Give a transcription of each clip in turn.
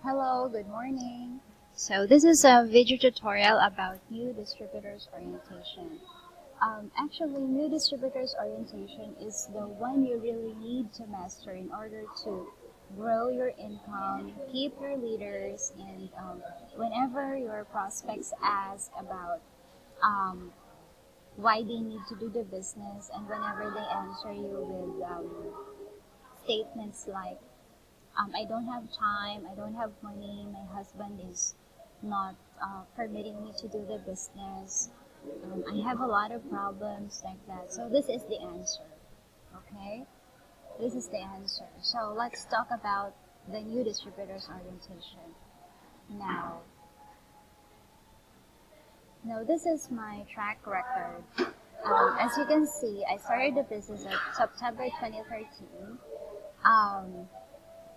Hello, good morning. So this is a video tutorial about new distributors orientation. Actually, new distributors orientation is the one you really need to master in order to grow your income, keep your leaders, and whenever your prospects ask about um, why they need to do the business, and whenever they answer you with statements like I don't have time, I don't have money, my husband is not permitting me to do the business, I have a lot of problems like that. So this is the answer, okay? This is the answer. So let's talk about the new distributors orientation. Now, this is my track record. As you can see, I started the business at September 2013.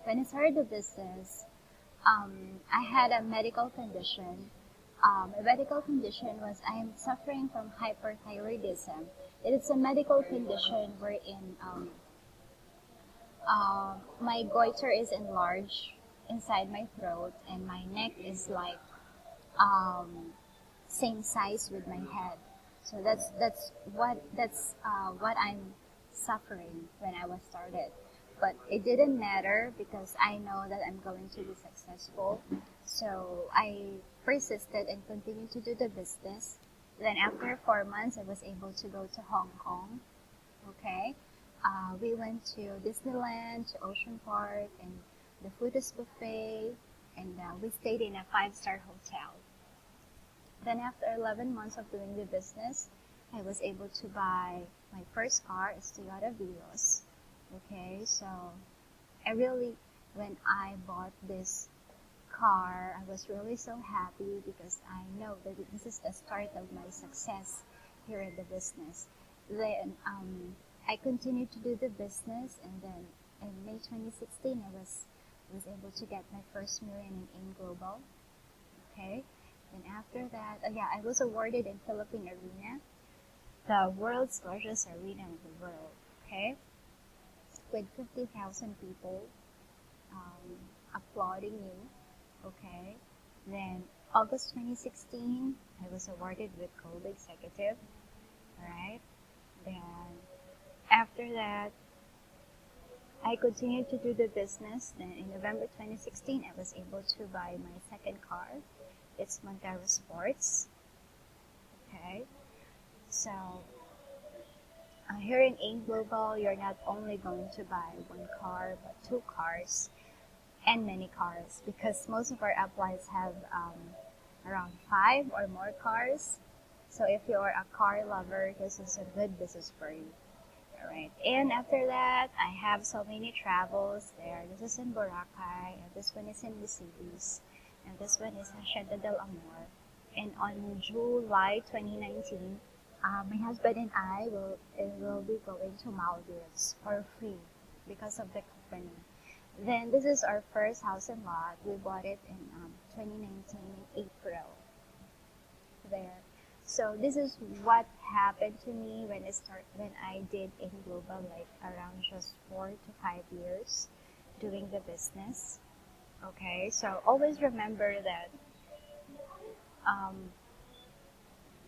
When I started the business, I had a medical condition. My medical condition was I am suffering from hyperthyroidism. It is a medical condition wherein my goiter is enlarged inside my throat and my neck is like um, same size with my head. So that's what I'm suffering when I was started. But it didn't matter because I know that I'm going to be successful. So I persisted and continued to do the business. Then after 4 months, I was able to go to Hong Kong. Okay, we went to Disneyland, to Ocean Park, and the food is buffet, and we stayed in a 5-star hotel. Then after 11 months of doing the business, I was able to buy my first car, it's Toyota Vios. Okay, so when I bought this car, I was really so happy because I know that this is the start of my success here in the business. Then I continued to do the business, and then in May 2016, I was able to get my first million in AIM Global. Okay, and after that, I was awarded in Philippine Arena, the world's largest arena in the world. Okay, with 50,000 people applauding you. Okay, then August 2016, I was awarded with Gold Executive. Alright, then after that, I continued to do the business. Then in November 2016, I was able to buy my second car. It's Montero Sports. Okay, so here in AIM Global, you're not only going to buy one car, but 2 cars and many cars, because most of our uplines have around 5 or more cars. So if you're a car lover, this is a good business for you. Alright, and after that, I have so many travels there. This is in Boracay, and this one is in Visayas, and this one is Hacienda del Amor. And on July 2019, my husband and I will be going to Maldives for free because of the company. Then this is our first house and lot. We bought it in 2019 in April. There. So this is what happened to me when I did AIM Global, like around just 4 to 5 years doing the business. Okay, so always remember that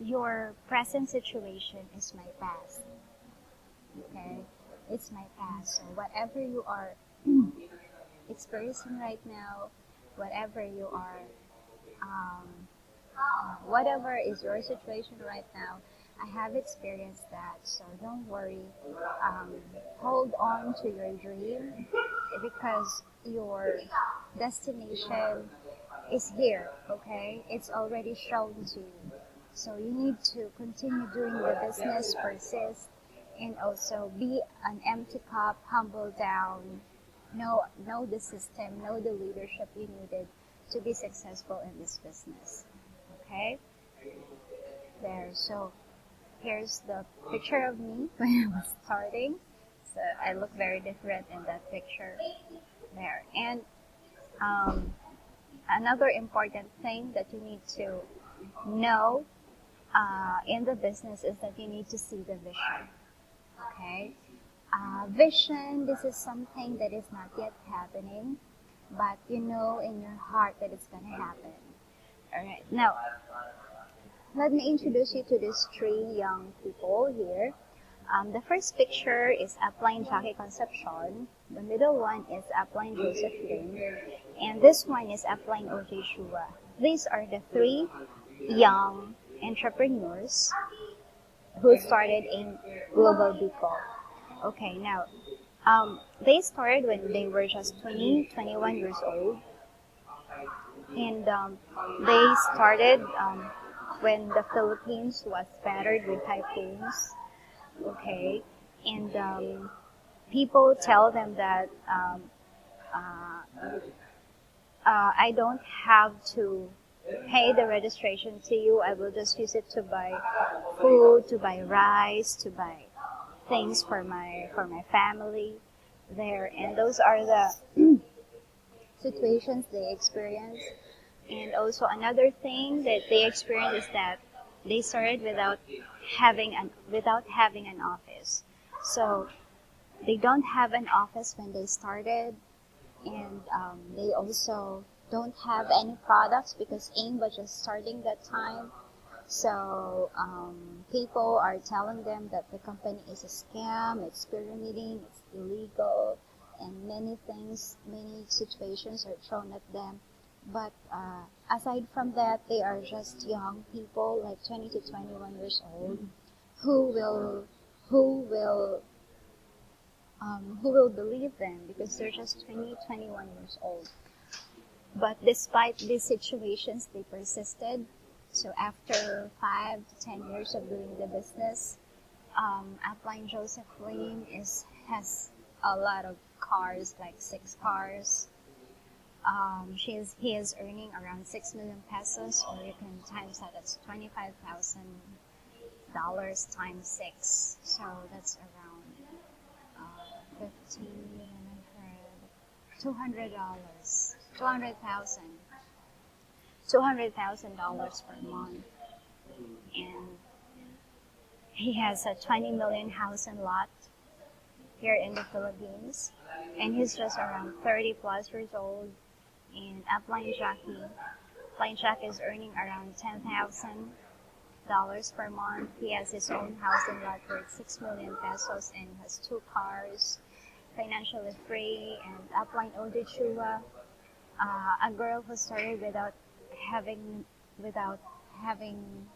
your present situation is my past. Okay, it's my past. So whatever you are experiencing right now, whatever you are, whatever is your situation right now, I have experienced that. So don't worry. Hold on to your dream because your destination is here. Okay, it's already shown to you. So you need to continue doing the business, persist, and also be an empty cup, humble down, know the system, know the leadership you needed to be successful in this business. Okay? There. So here's the picture of me when I was starting. So I look very different in that picture. There. And another important thing that you need to know in the business is that you need to see the vision. Okay? Vision, this is something that is not yet happening. but you know in your heart that it's gonna happen. Alright, now let me introduce you to these three young people here. The first picture is Upline Jackie Concepcion. The middle one is Upline Joseph Lim. And this one is Upline OJ Shua. These are the three young entrepreneurs who started in Global Bicol. Okay, now, they started when they were just 20, 21 years old. And they started when the Philippines was battered with typhoons. Okay, and people tell them that I don't have to pay the registration to you. I will just use it to buy food, to buy rice, to buy things for my family there. And those are the situations they experience. And also another thing that they experience is that they started without having an office. So they don't have an office when they started, and they also don't have any products because AIM was just starting that time. So people are telling them that the company is a scam, it's pyramiding, it's illegal, and many things, many situations are thrown at them. But aside from that, they are just young people, like 20 to 21 years old, who will who will who will believe them because they're just 20, 21 years old. But despite these situations, they persisted. So after 5 to 10 years of doing the business, Upline Joseph Lim has a lot of cars, like 6 cars. He is earning around 6 million pesos, or you can times that. That's $25,000 times 6. So that's around 200,000, $200,000 per month, and he has a 20 million house and lot here in the Philippines, and he's just around 30 plus years old. And Upline Jackie is earning around $10,000 per month. He has his own house and lot worth 6 million pesos and has 2 cars, financially free. And Upline Odechua, a girl who started without having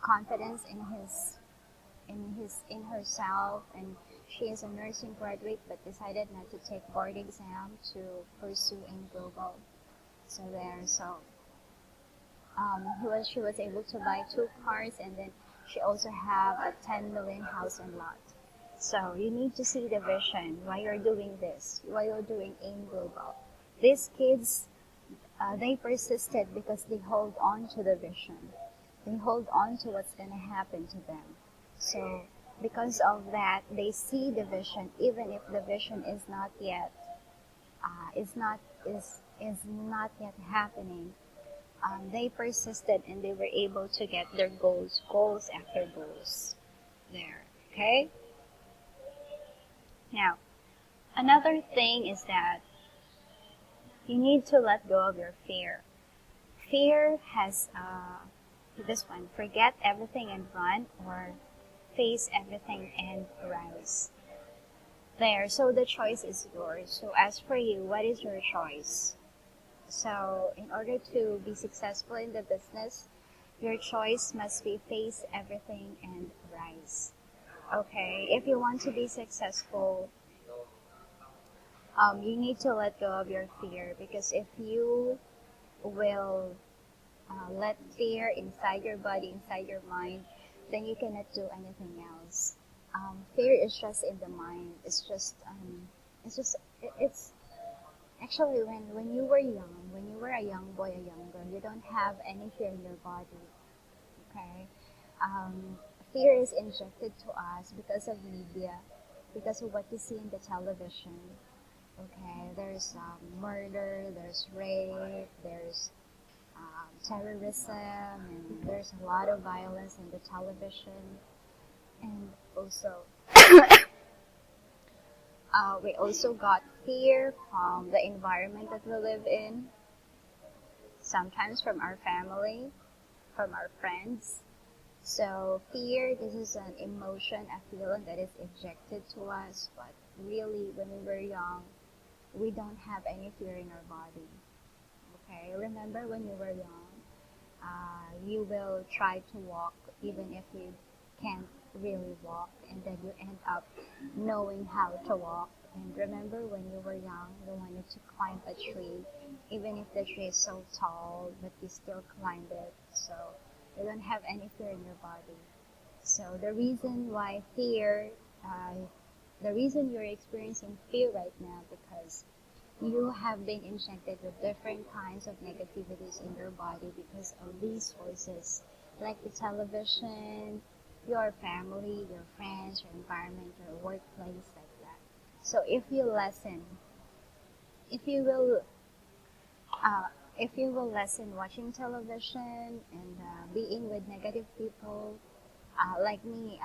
confidence in herself, and she is a nursing graduate but decided not to take board exam to pursue in global. So she was able to buy 2 cars, and then she also have a 10 million house and lot. So you need to see the vision why you're doing this, why you're doing AIM Global. These kids, they persisted because they hold on to the vision. They hold on to what's going to happen to them. So because of that, they see the vision, even if the vision is not yet happening. They persisted and they were able to get their goals after goals there. Okay? Now, another thing is that you need to let go of your fear. Fear has this one: forget everything and run, or face everything and rise. There, so the choice is yours. So as for you, what is your choice? So in order to be successful in the business, your choice must be face everything and rise. Okay, if you want to be successful, you need to let go of your fear, because if you will let fear inside your body, inside your mind, then you cannot do anything else. Fear is just in the mind. It's actually when you were young, when you were a young boy, a young girl, you don't have any fear in your body. Okay, fear is injected to us because of media, because of what you see in the television. Okay, there's murder, there's rape, there's terrorism, and there's a lot of violence in the television. And also, We also got fear from the environment that we live in, sometimes from our family, from our friends. So fear, this is an emotion, a feeling that is injected to us, but really when we were young, we don't have any fear in our body. Okay, remember when you were young, you will try to walk even if you can't really walk, and then you end up knowing how to walk. And remember when you were young, you wanted to climb a tree, even if the tree is so tall, but you still climbed it. So you don't have any fear in your body. So the reason why the reason you're experiencing fear right now, because you have been injected with different kinds of negativities in your body because of these sources, like the television, your family, your friends, your environment, your workplace, like that. So if you will, uh, if you will lessen watching television and being with negative people, like me,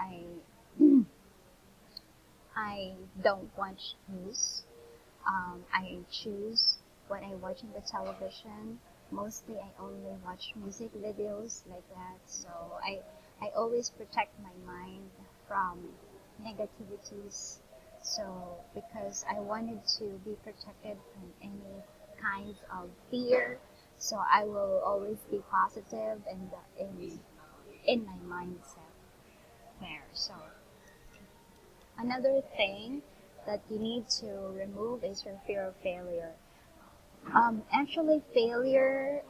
I don't watch news. I choose what I watch on the television. Mostly, I only watch music videos like that. So I always protect my mind from negativities. So because I wanted to be protected from any kinds of fear, so I will always be positive and in my mindset there. So another thing that you need to remove is your fear of failure. Actually, failure,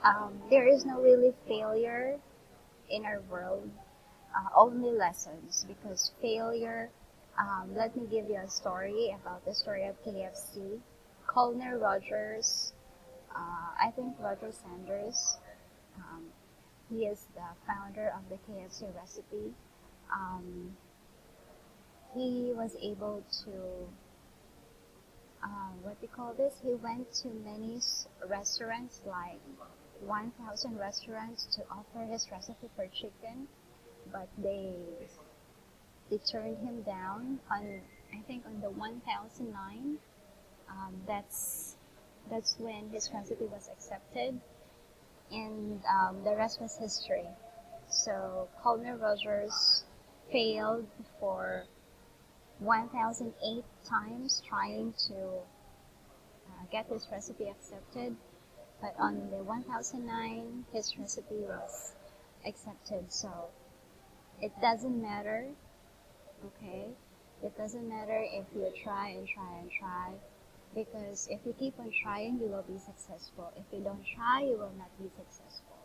there is no really failure in our world, only lessons. Because failure, let me give you a story about the story of KFC. Colonel Rogers, I think Roger Sanders, um, he is the founder of the KFC recipe. Um, he was able to what they call this, he went to many restaurants, like 1,000 restaurants, to offer his recipe for chicken, but they turned him down on, I think, on the 1009. That's when his recipe was accepted, and the rest was history. So Colonel Rogers failed for 1008 times trying to get his recipe accepted, but on the 1009, his recipe was accepted. So it doesn't matter, okay? It doesn't matter if you try and try and try, because if you keep on trying, you will be successful. If you don't try, you will not be successful.